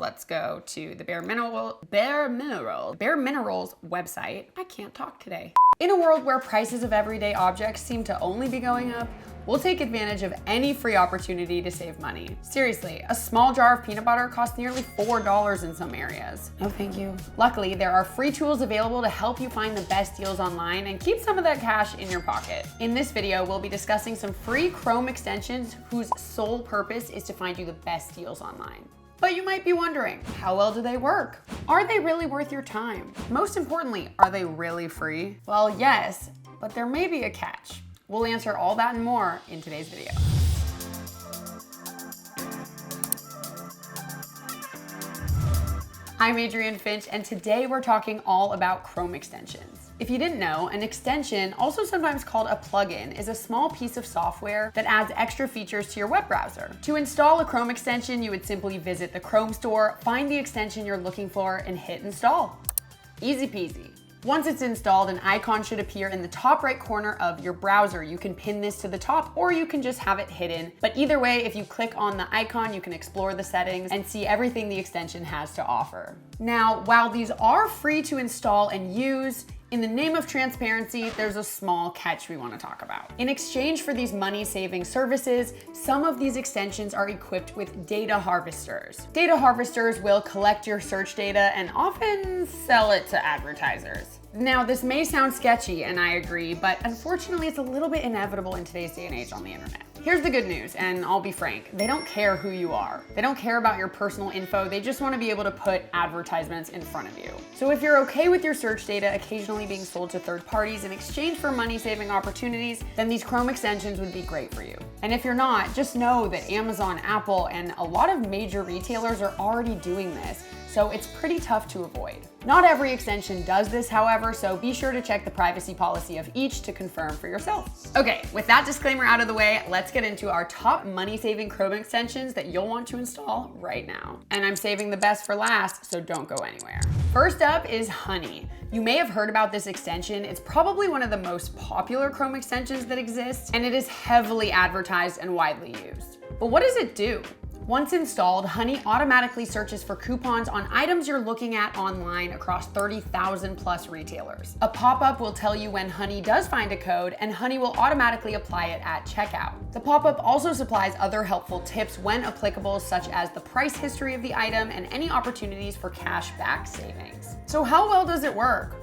let's go to the Bare Minerals website. I can't talk today. In a world where prices of everyday objects seem to only be going up, we'll take advantage of any free opportunity to save money. Seriously, a small jar of peanut butter costs nearly $4 in some areas. No thank you. Luckily, there are free tools available to help you find the best deals online and keep some of that cash in your pocket. In this video, we'll be discussing some free Chrome extensions whose sole purpose is to find you the best deals online. But you might be wondering, how well do they work? Are they really worth your time? Most importantly, are they really free? Well, yes, but there may be a catch. We'll answer all that and more in today's video. I'm Adrienne Finch, and today we're talking all about Chrome extensions. If you didn't know, an extension, also sometimes called a plugin, is a small piece of software that adds extra features to your web browser. To install a Chrome extension, you would simply visit the Chrome store, find the extension you're looking for, and hit install. Easy peasy. Once it's installed, an icon should appear in the top right corner of your browser. You can pin this to the top, or you can just have it hidden. But either way, if you click on the icon, you can explore the settings and see everything the extension has to offer. Now, while these are free to install and use, in the name of transparency, there's a small catch we want to talk about. In exchange for these money-saving services, some of these extensions are equipped with data harvesters. Data harvesters will collect your search data and often sell it to advertisers. Now, this may sound sketchy, and I agree, but unfortunately, it's a little bit inevitable in today's day and age on the internet. Here's the good news, and I'll be frank, they don't care who you are. They don't care about your personal info, they just want to be able to put advertisements in front of you. So if you're okay with your search data occasionally being sold to third parties in exchange for money-saving opportunities, then these Chrome extensions would be great for you. And if you're not, just know that Amazon, Apple, and a lot of major retailers are already doing this, so it's pretty tough to avoid. Not every extension does this, however, so be sure to check the privacy policy of each to confirm for yourself. Okay, with that disclaimer out of the way, let's get into our top money-saving Chrome extensions that you'll want to install right now. And I'm saving the best for last, so don't go anywhere. First up is Honey. You may have heard about this extension. It's probably one of the most popular Chrome extensions that exists, and it is heavily advertised and widely used. But what does it do? Once installed, Honey automatically searches for coupons on items you're looking at online across 30,000 plus retailers. A pop-up will tell you when Honey does find a code, and Honey will automatically apply it at checkout. The pop-up also supplies other helpful tips when applicable, such as the price history of the item and any opportunities for cash back savings. So how well does it work?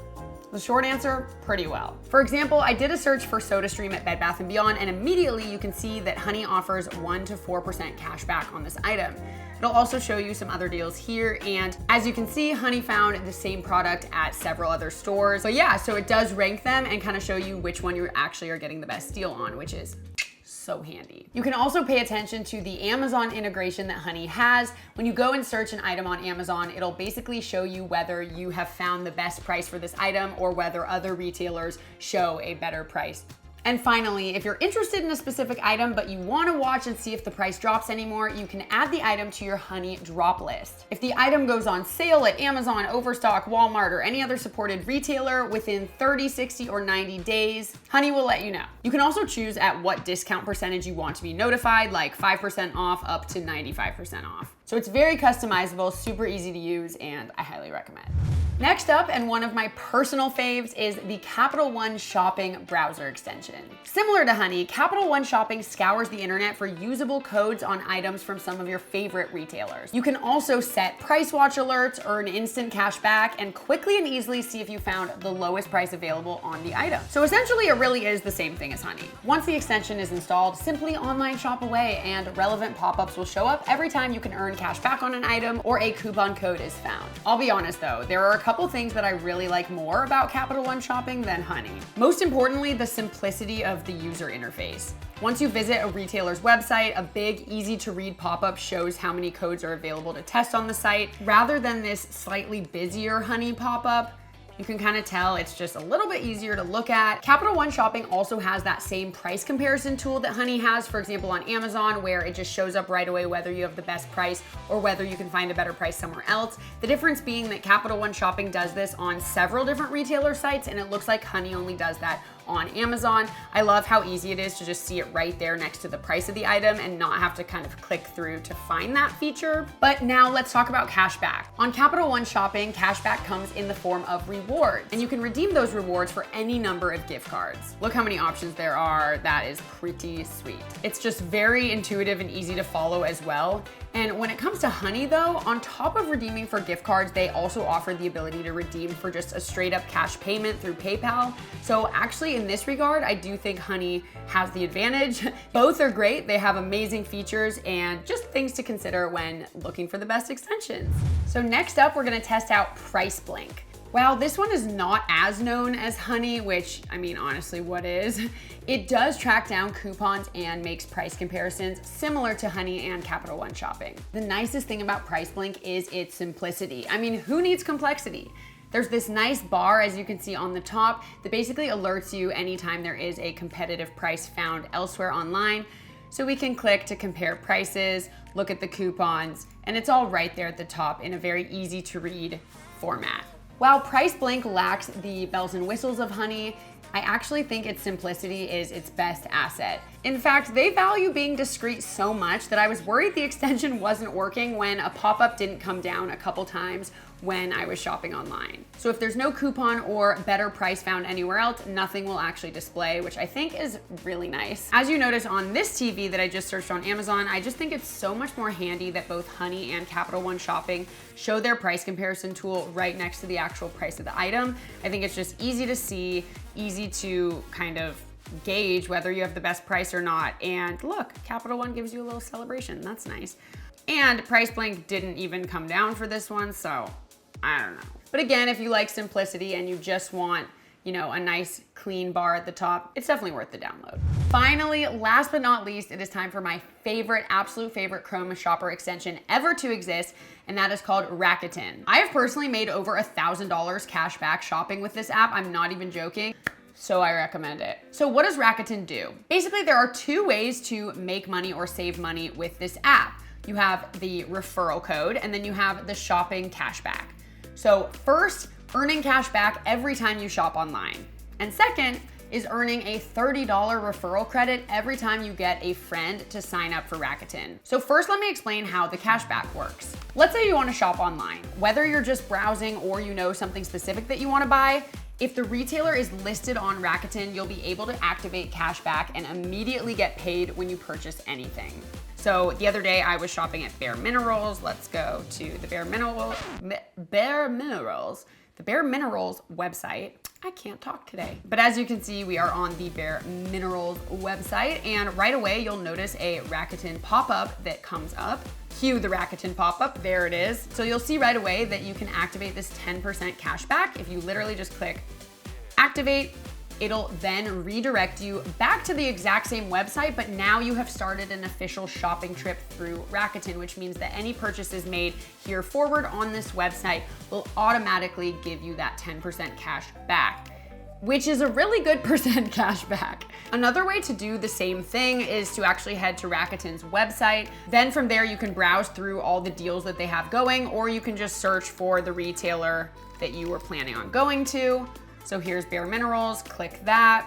The short answer, pretty well. For example, I did a search for SodaStream at Bed Bath & Beyond, and immediately you can see that Honey offers 1 to 4% cash back on this item. It'll also show you some other deals here, and as you can see, Honey found the same product at several other stores. But yeah, so it does rank them and kind of show you which one you actually are getting the best deal on, which is so handy. You can also pay attention to the Amazon integration that Honey has. When you go and search an item on Amazon, it'll basically show you whether you have found the best price for this item or whether other retailers show a better price. And finally, if you're interested in a specific item but you want to watch and see if the price drops anymore, you can add the item to your Honey drop list. If the item goes on sale at Amazon, Overstock, Walmart, or any other supported retailer within 30, 60, or 90 days, Honey will let you know. You can also choose at what discount percentage you want to be notified, like 5% off up to 95% off. So it's very customizable, super easy to use, and I highly recommend. Next up, and one of my personal faves, is the Capital One Shopping browser extension. Similar to Honey, Capital One Shopping scours the internet for usable codes on items from some of your favorite retailers. You can also set price watch alerts, earn instant cash back, and quickly and easily see if you found the lowest price available on the item. So essentially, it really is the same thing as Honey. Once the extension is installed, simply online shop away, and relevant pop-ups will show up every time you can earn cash back on an item or a coupon code is found. I'll be honest though, there are a couple things that I really like more about Capital One Shopping than Honey. Most importantly, the simplicity of the user interface. Once you visit a retailer's website, a big, easy to read pop-up shows how many codes are available to test on the site, rather than this slightly busier Honey pop-up. You can kind of tell it's just a little bit easier to look at. Capital One Shopping also has that same price comparison tool that Honey has, for example, on Amazon, where it just shows up right away whether you have the best price or whether you can find a better price somewhere else. The difference being that Capital One Shopping does this on several different retailer sites, and it looks like Honey only does that on Amazon. I love how easy it is to just see it right there next to the price of the item and not have to kind of click through to find that feature. But now let's talk about cashback. On Capital One Shopping, cashback comes in the form of rewards, and you can redeem those rewards for any number of gift cards. Look how many options there are. That is pretty sweet. It's just very intuitive and easy to follow as well. And when it comes to Honey though, on top of redeeming for gift cards, they also offer the ability to redeem for just a straight up cash payment through PayPal. So actually in this regard, I do think Honey has the advantage. Both are great. They have amazing features and just things to consider when looking for the best extensions. So next up, we're gonna test out PriceBlink. While this one is not as known as Honey, which, I mean, honestly, what is? It does track down coupons and makes price comparisons similar to Honey and Capital One Shopping. The nicest thing about PriceBlink is its simplicity. I mean, who needs complexity? There's this nice bar, as you can see on the top, that basically alerts you anytime there is a competitive price found elsewhere online. So we can click to compare prices, look at the coupons, and it's all right there at the top in a very easy to read format. While PriceBlink lacks the bells and whistles of Honey, I actually think its simplicity is its best asset. In fact, they value being discreet so much that I was worried the extension wasn't working when a pop-up didn't come down a couple times when I was shopping online. So if there's no coupon or better price found anywhere else, nothing will actually display, which I think is really nice. As you notice on this TV that I just searched on Amazon, I just think it's so much more handy that both Honey and Capital One Shopping show their price comparison tool right next to the actual price of the item. I think it's just easy to see, easy to kind of gauge whether you have the best price or not. And look, Capital One gives you a little celebration. That's nice. And PriceBlink didn't even come down for this one, so I don't know. But again, if you like simplicity and you just want, you know, a nice clean bar at the top, it's definitely worth the download. Finally, last but not least, it is time for my favorite, absolute favorite Chrome shopper extension ever to exist, and that is called Rakuten. I have personally made over $1,000 cash back shopping with this app. I'm not even joking. So I recommend it. So what does Rakuten do? Basically, there are two ways to make money or save money with this app. You have the referral code, and then you have the shopping cashback. So first, earning cash back every time you shop online. And second is earning a $30 referral credit every time you get a friend to sign up for Rakuten. So first, let me explain how the cashback works. Let's say you want to shop online. Whether you're just browsing or you know something specific that you want to buy, if the retailer is listed on Rakuten, you'll be able to activate cashback and immediately get paid when you purchase anything. So the other day I was shopping at Bare Minerals. Let's go to the Bare Minerals website. I can't talk today. But as you can see, we are on the Bare Minerals website, and right away you'll notice a Rakuten pop-up that comes up. Cue the Rakuten pop-up, there it is. So you'll see right away that you can activate this 10% cash back. If you literally just click activate, it'll then redirect you back to the exact same website, but now you have started an official shopping trip through Rakuten, which means that any purchases made here forward on this website will automatically give you that 10% cash back, which is a really good percent cash back. Another way to do the same thing is to actually head to Rakuten's website. Then from there, you can browse through all the deals that they have going, or you can just search for the retailer that you were planning on going to. So here's Bare Minerals, click that.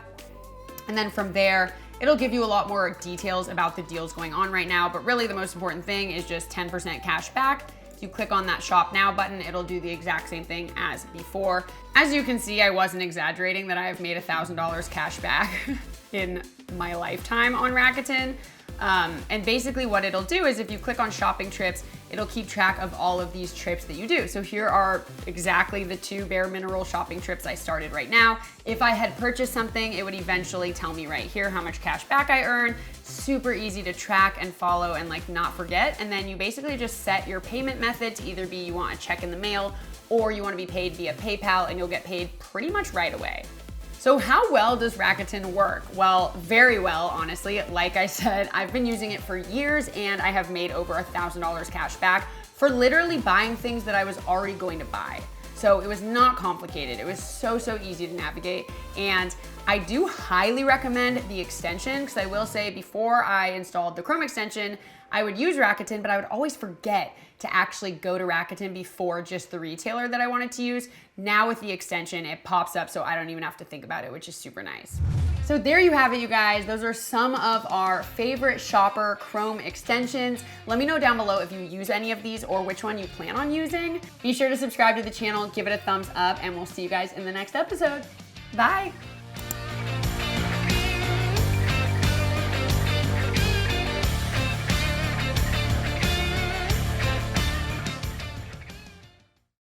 And then from there, it'll give you a lot more details about the deals going on right now, but really the most important thing is just 10% cash back. If you click on that Shop Now button, it'll do the exact same thing as before. As you can see, I wasn't exaggerating that I have made $1,000 cash back in my lifetime on Rakuten. And basically what it'll do is if you click on shopping trips, it'll keep track of all of these trips that you do. So here are exactly the 2 Bare Minerals shopping trips I started right now. If I had purchased something, it would eventually tell me right here how much cash back I earned. Super easy to track and follow and like not forget. And then you basically just set your payment method to either be you want a check in the mail or you want to be paid via PayPal, and you'll get paid pretty much right away. So how well does Rakuten work? Well, very well, honestly. Like I said, I've been using it for years and I have made over $1,000 cash back for literally buying things that I was already going to buy. So it was not complicated. It was so easy to navigate. And I do highly recommend the extension, because I will say before I installed the Chrome extension, I would use Rakuten, but I would always forget to actually go to Rakuten before just the retailer that I wanted to use. Now with the extension, it pops up so I don't even have to think about it, which is super nice. So there you have it, you guys. Those are some of our favorite Shopper Chrome extensions. Let me know down below if you use any of these or which one you plan on using. Be sure to subscribe to the channel, give it a thumbs up, and we'll see you guys in the next episode. Bye.